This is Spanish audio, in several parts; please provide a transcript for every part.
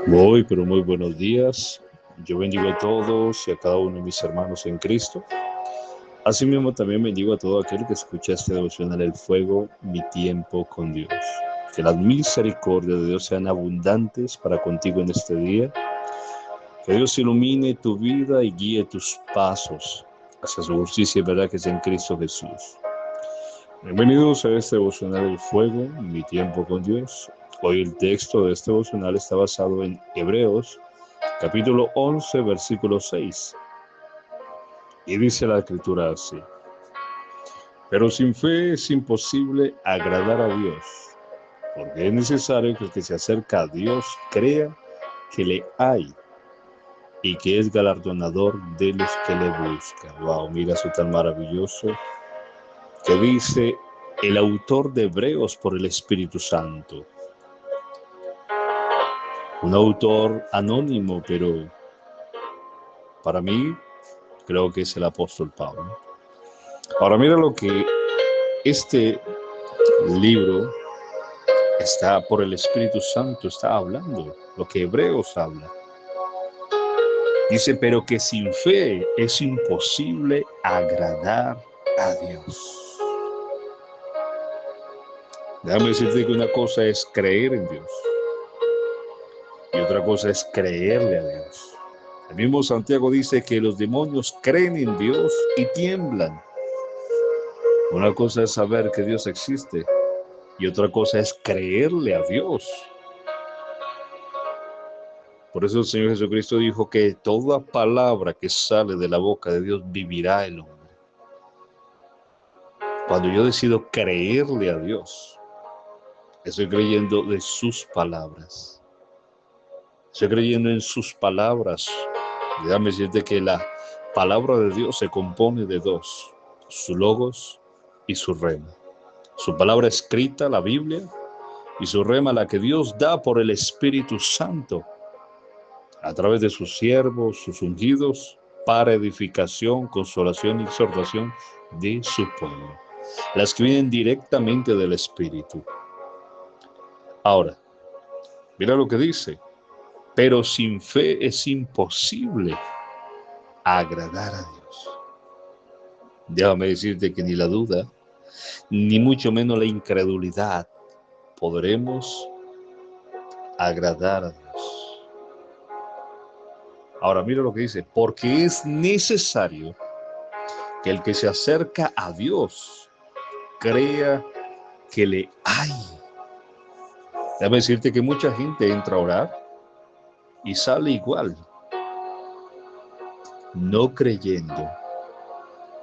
Muy, pero muy buenos días. Yo bendigo a todos y a cada uno de mis hermanos en Cristo. Asimismo, también bendigo a todo aquel que escucha este devocional El Fuego, mi tiempo con Dios. Que las misericordias de Dios sean abundantes para contigo en este día. Que Dios ilumine tu vida y guíe tus pasos hacia su justicia y verdad que es en Cristo Jesús. Bienvenidos a este devocional El Fuego, mi tiempo con Dios. Hoy el texto de este devocional está basado en Hebreos capítulo 11, versículo 6. Y dice la escritura así: pero sin fe es imposible agradar a Dios, porque es necesario que el que se acerca a Dios crea que le hay y que es galardonador de los que le buscan. Wow, mira eso tan maravilloso que dice el autor de Hebreos por el Espíritu Santo. Un autor anónimo, pero para mí creo que es el apóstol Pablo. Ahora mira lo que este libro está por el Espíritu Santo, está hablando, lo que Hebreos habla. Dice, pero que sin fe es imposible agradar a Dios. Déjame decirte que una cosa es creer en Dios y otra cosa es creerle a Dios. El mismo Santiago dice que los demonios creen en Dios y tiemblan. Una cosa es saber que Dios existe y otra cosa es creerle a Dios. Por eso el Señor Jesucristo dijo que toda palabra que sale de la boca de Dios vivirá el hombre. Cuando yo decido creerle a Dios, estoy creyendo de sus palabras. Estoy creyendo en sus palabras. Déjame decirte que la palabra de Dios se compone de dos: su logos y su rema. Su palabra escrita, la Biblia, y su rema, la que Dios da por el Espíritu Santo a través de sus siervos, sus ungidos, para edificación, consolación y exhortación de su pueblo. Las que vienen directamente del Espíritu. Ahora, mira lo que dice: pero sin fe es imposible agradar a Dios. Déjame decirte que ni la duda, ni mucho menos la incredulidad podremos agradar a Dios. Ahora mira lo que dice: porque es necesario que el que se acerca a Dios crea que le hay. Déjame decirte que mucha gente entra a orar y sale igual, no creyendo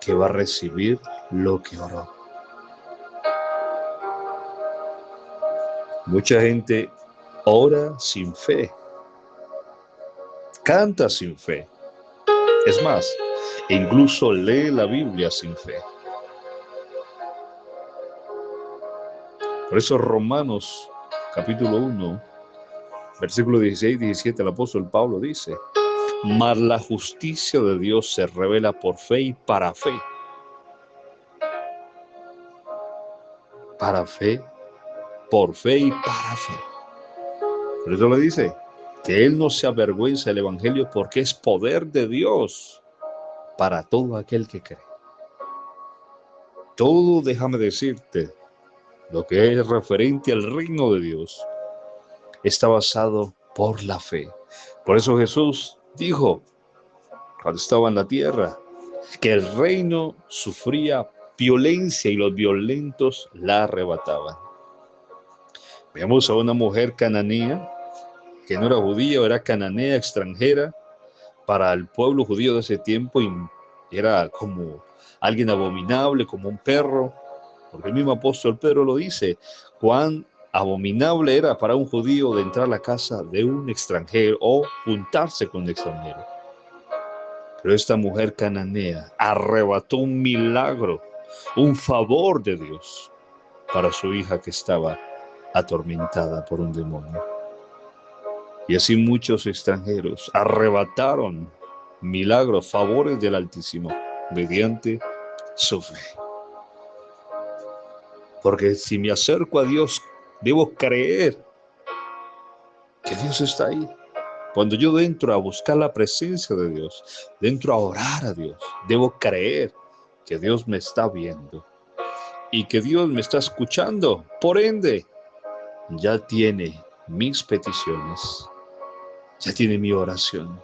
que va a recibir lo que oró. Mucha gente ora sin fe, canta sin fe, es más, incluso lee la Biblia sin fe. Por eso Romanos capítulo 1, versículo 16 y 17, el apóstol Pablo dice: mas la justicia de Dios se revela por fe y para fe. Para fe, por fe y para fe. Por eso le dice que él no se avergüenza del evangelio, porque es poder de Dios para todo aquel que cree. Todo, déjame decirte, lo que es referente al reino de Dios está basado por la fe. Por eso Jesús dijo, cuando estaba en la tierra, que el reino sufría violencia y los violentos la arrebataban. Veamos a una mujer cananea, que no era judía, era cananea, extranjera, para el pueblo judío de ese tiempo, y era como alguien abominable, como un perro, porque el mismo apóstol Pedro lo dice: cuán abominable era para un judío de entrar a la casa de un extranjero o juntarse con un extranjero. Pero esta mujer cananea arrebató un milagro, un favor de Dios para su hija que estaba atormentada por un demonio. Y así muchos extranjeros arrebataron milagros, favores del Altísimo mediante su fe. Porque si me acerco a Dios, debo creer que Dios está ahí. Cuando yo entro a buscar la presencia de Dios, entro a orar a Dios, debo creer que Dios me está viendo y que Dios me está escuchando. Por ende, ya tiene mis peticiones, ya tiene mi oración.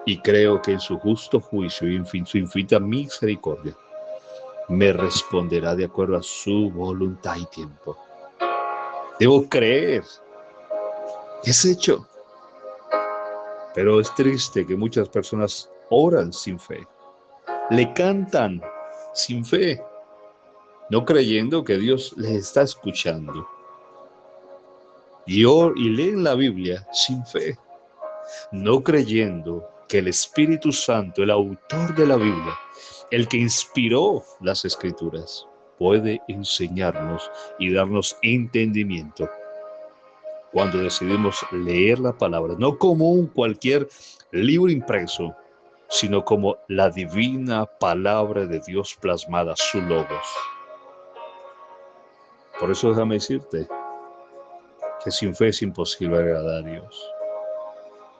Y creo que en su justo juicio y en su infinita misericordia, me responderá de acuerdo a su voluntad y tiempo. Debo creer que es hecho. Pero es triste que muchas personas oran sin fe, le cantan sin fe, no creyendo que Dios les está escuchando. Y leen la Biblia sin fe, no creyendo que el Espíritu Santo, el autor de la Biblia, el que inspiró las Escrituras, puede enseñarnos y darnos entendimiento cuando decidimos leer la palabra, no como un cualquier libro impreso, sino como la divina palabra de Dios plasmada, su logos. Por eso déjame decirte que sin fe es imposible agradar a Dios.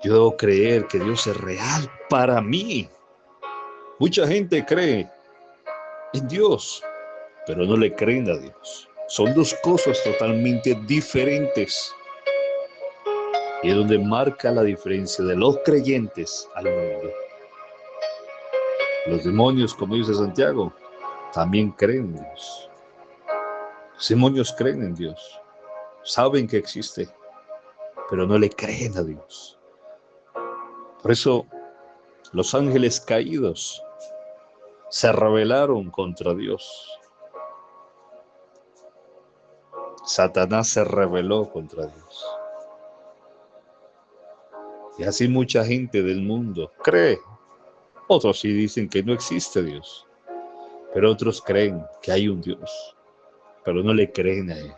Yo debo creer que Dios es real para mí. Mucha gente cree en Dios, pero no le creen a Dios. Son dos cosas totalmente diferentes. Y es donde marca la diferencia de los creyentes al mundo. Los demonios, como dice Santiago, también creen en Dios. Los demonios creen en Dios, saben que existe, pero no le creen a Dios. Por eso los ángeles caídos se rebelaron contra Dios. Satanás se rebeló contra Dios. Y así mucha gente del mundo cree. Otros sí dicen que no existe Dios, pero otros creen que hay un Dios, pero no le creen a Él.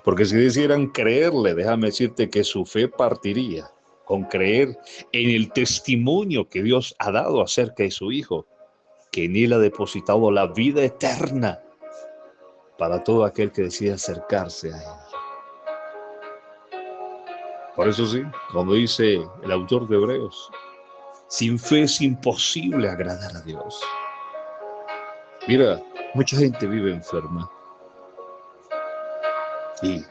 Porque si decidieran creerle, déjame decirte que su fe partiría con creer en el testimonio que Dios ha dado acerca de su Hijo, que en Él ha depositado la vida eterna para todo aquel que decida acercarse a Él. Por eso sí, como dice el autor de Hebreos, sin fe es imposible agradar a Dios. Mira, mucha gente vive enferma. Y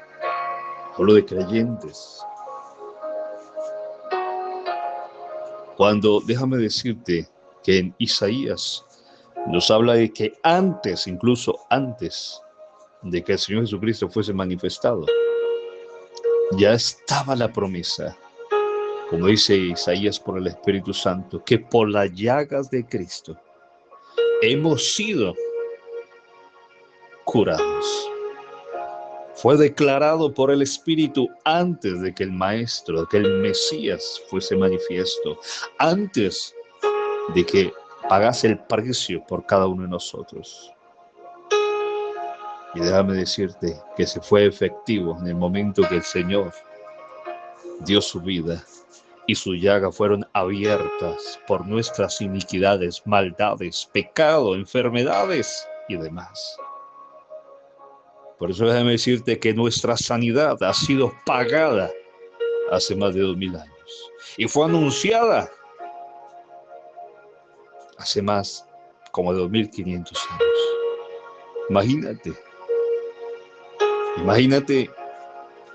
hablo de creyentes. Cuando, déjame decirte que en Isaías nos habla de que antes, incluso antes de que el Señor Jesucristo fuese manifestado, ya estaba la promesa, como dice Isaías por el Espíritu Santo, que por las llagas de Cristo hemos sido curados. Fue declarado por el Espíritu antes de que el Maestro, de que el Mesías fuese manifiesto, antes de que pagase el precio por cada uno de nosotros. Y déjame decirte que se fue efectivo en el momento que el Señor dio su vida y su llaga fueron abiertas por nuestras iniquidades, maldades, pecado, enfermedades y demás. Por eso déjame decirte que nuestra sanidad ha sido pagada hace más de 2000 años y fue anunciada hace más como de 2500 años. Imagínate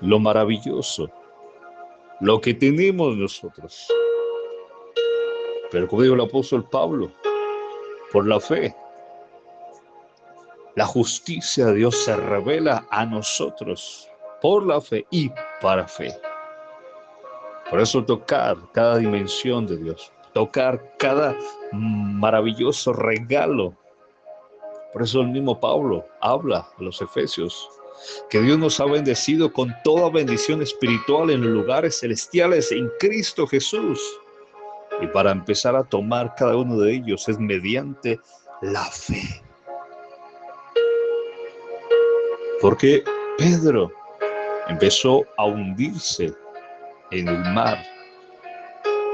lo maravilloso, lo que tenemos nosotros. Pero como dijo el apóstol Pablo, por la fe, la justicia de Dios se revela a nosotros por la fe y para fe. Por eso tocar cada dimensión de Dios, tocar cada maravilloso regalo. Por eso el mismo Pablo habla a los Efesios, que Dios nos ha bendecido con toda bendición espiritual en los lugares celestiales en Cristo Jesús. Y para empezar a tomar cada uno de ellos es mediante la fe. Porque Pedro empezó a hundirse en el mar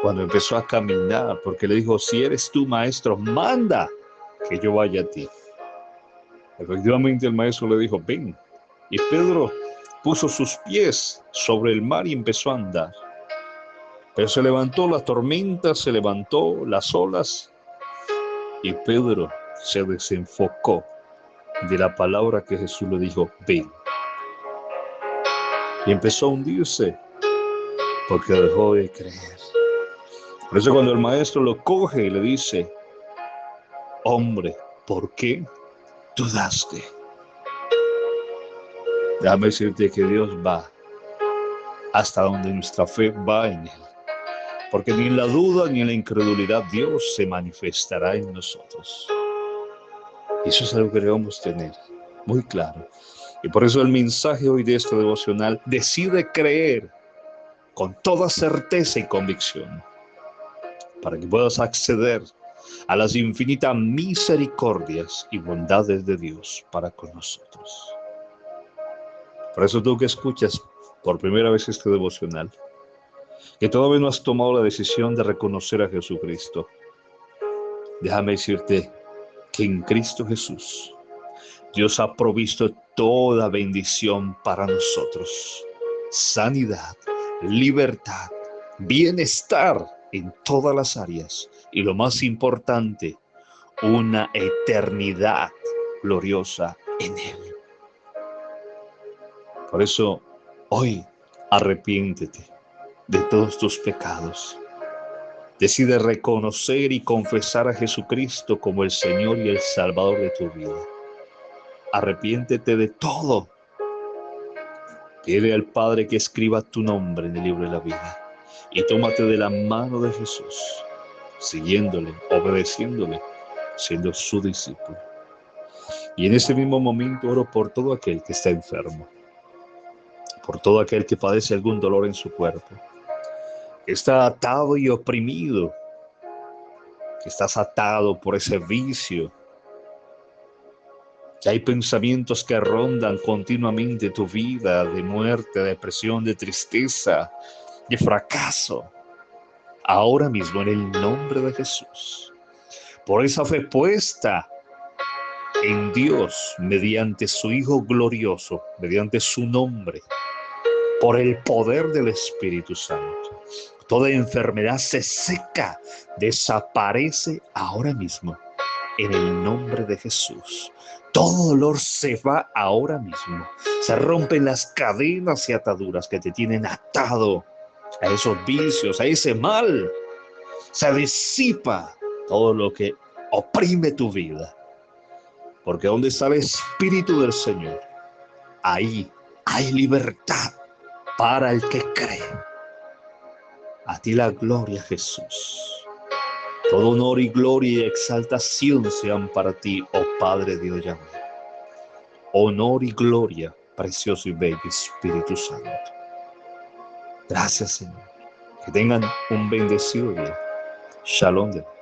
cuando empezó a caminar, porque le dijo, si eres tú, maestro, manda que yo vaya a ti. Efectivamente el maestro le dijo, ven. Y Pedro puso sus pies sobre el mar y empezó a andar. Pero se levantó la tormenta, se levantó las olas y Pedro se desenfocó de la palabra que Jesús le dijo, ven. Y empezó a hundirse porque dejó de creer. Por eso cuando el maestro lo coge y le dice, hombre, ¿por qué dudaste? Déjame decirte que Dios va hasta donde nuestra fe va en Él. Porque ni en la duda ni en la incredulidad Dios se manifestará en nosotros. Eso es algo que debemos tener muy claro. Y por eso el mensaje hoy de este devocional, decide creer con toda certeza y convicción, para que puedas acceder a las infinitas misericordias y bondades de Dios para con nosotros. Por eso tú que escuchas por primera vez este devocional, que todavía no has tomado la decisión de reconocer a Jesucristo, déjame decirte que en Cristo Jesús Dios ha provisto toda bendición para nosotros. Sanidad, libertad, bienestar en todas las áreas. Y lo más importante, una eternidad gloriosa en Él. Por eso, hoy, arrepiéntete de todos tus pecados. Decide reconocer y confesar a Jesucristo como el Señor y el Salvador de tu vida. Arrepiéntete de todo. Pide al Padre que escriba tu nombre en el libro de la vida. Y tómate de la mano de Jesús, siguiéndole, obedeciéndole, siendo su discípulo. Y en ese mismo momento oro por todo aquel que está enfermo, por todo aquel que padece algún dolor en su cuerpo, que está atado y oprimido, que estás atado por ese vicio, que hay pensamientos que rondan continuamente tu vida de muerte, de depresión, de tristeza, de fracaso. Ahora mismo en el nombre de Jesús, por esa fe puesta en Dios mediante su Hijo glorioso, mediante su nombre, por el poder del Espíritu Santo, toda enfermedad se seca, desaparece ahora mismo en el nombre de Jesús. Todo dolor se va ahora mismo. Se rompen las cadenas y ataduras que te tienen atado a esos vicios, a ese mal. Se disipa todo lo que oprime tu vida. Porque donde está el Espíritu del Señor, ahí hay libertad para el que cree. A ti la gloria, Jesús. Todo honor y gloria y exaltación sean para ti, oh Padre Dios Yahweh. Honor y gloria, precioso y bello Espíritu Santo. Gracias, Señor. Que tengan un bendecido día. Shalom de Dios.